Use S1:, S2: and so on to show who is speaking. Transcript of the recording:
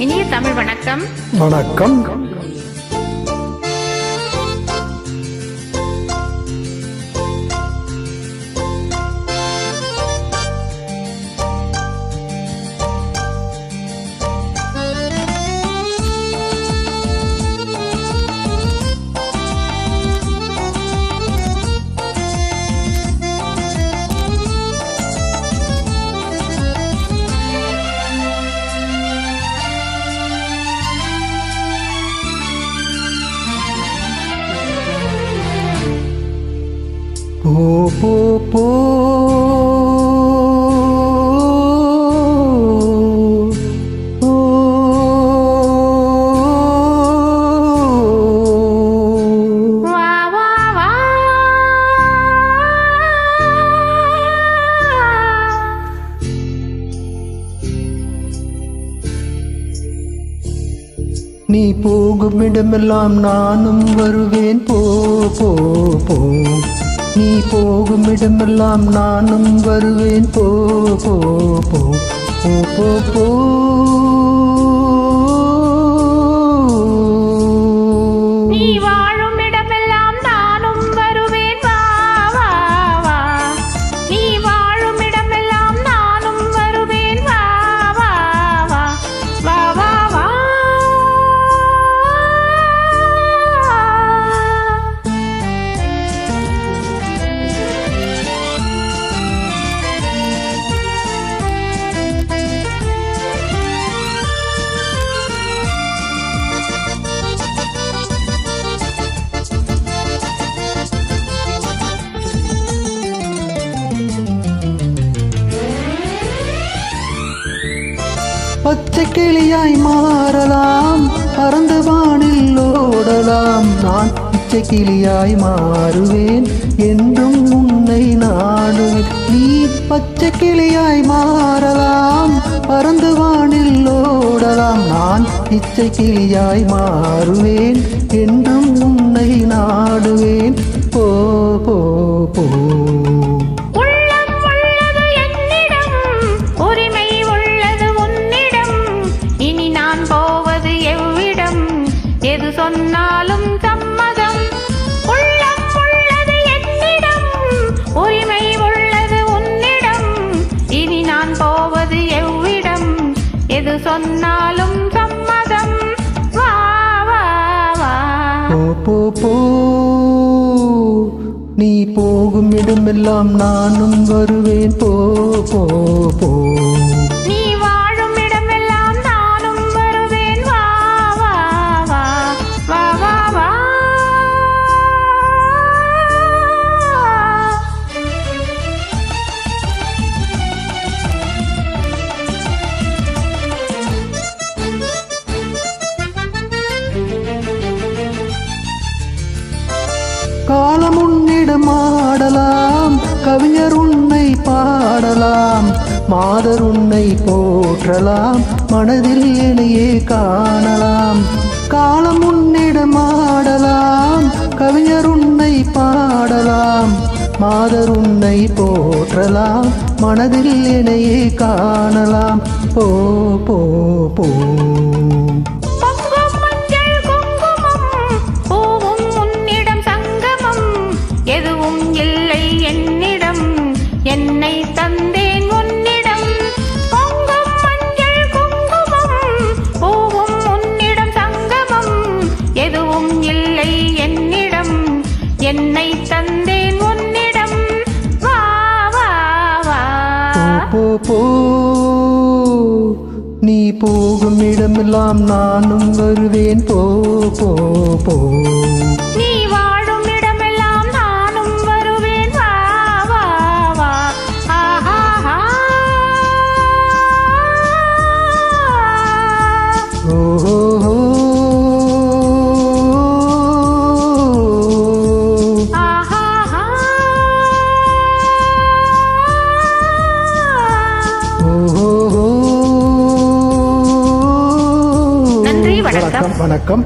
S1: இனிய தமிழ் வணக்கம்.
S2: வணக்கம். போ போ போ நீ போகும் இடமெல்லாம் நானும் வருவேன். போ போ போ நீ போகும் இடமெல்லாம் நானும் வருவேன். போ போ போ போ போ போ
S1: நீ வாழும் இடமெல்லாம் நானும் வருவேன். வா வா வா நீ வாழும் இடமெல்லாம் நானும் வருவேன். வா வா வா வா வா வா
S2: பச்சை கிளியாய் மாறலாம், பறந்து வானில் ஓடலாம். நான் பச்சை கிளியாய் மாறுவேன், என்றும் உன்னை நாடுவேன். நீ பச்சை கிளியாய் மாறலாம், பறந்து வானில் ஓடலாம். நான் பச்சை கிளியாய் மாறுவேன், என்றும் உன்னை நாடுவேன். போ போ போ
S1: எது சொன்னாலும் சம்மதம். உள்ளம் உள்ளது என்னிடம், உரிமை உள்ளது உன்னிடம். இனி நான் போவது எவ்விடம், எது சொன்னாலும் சம்மதம். வா வா வா
S2: போ போ போ நீ போகும் இடமெல்லாம் நானும் வருவேன். போ போ போ
S1: நீ வாழும் இடமெல்லாம் நானும் வருவேன். வா வா வா வா வா வா
S2: காலம் உன்னிடம் ஆடலாம், கவிஞர் உன்னை பாடலாம். மாதர் உன்னை போற்றலாம், மனதில் என்னையே காணலாம். காலம் உன்னிடம் ஆடலாம், கவிஞர் உன்னை பாடலாம். மாதர் உன்னை போற்றலாம், மனதில் என்னையே காணலாம். போ போ போ
S1: எதுவும் இல்லை என்னிடம், என்னை தந்தேன் உன்னிடம். பொங்கும் மஞ்சள் குங்குமம், பூவும் உன்னிடம் சங்கமம். எதுவும் இல்லை என்னிடம், என்னை தந்தேன் உன்னிடம். வா வா வா
S2: போ போ நீ போகும் இடமெல்லாம் நானும் வருவேன். போ போ போ
S1: நீ வாழும் இடமெல்லாம் நானும் வருவேன். வா வா வா ஆஹா
S2: ஓஹோ
S1: ஆஹா
S2: ஓஹோ.
S1: நன்றி, வணக்கம்.
S2: வணக்கம்.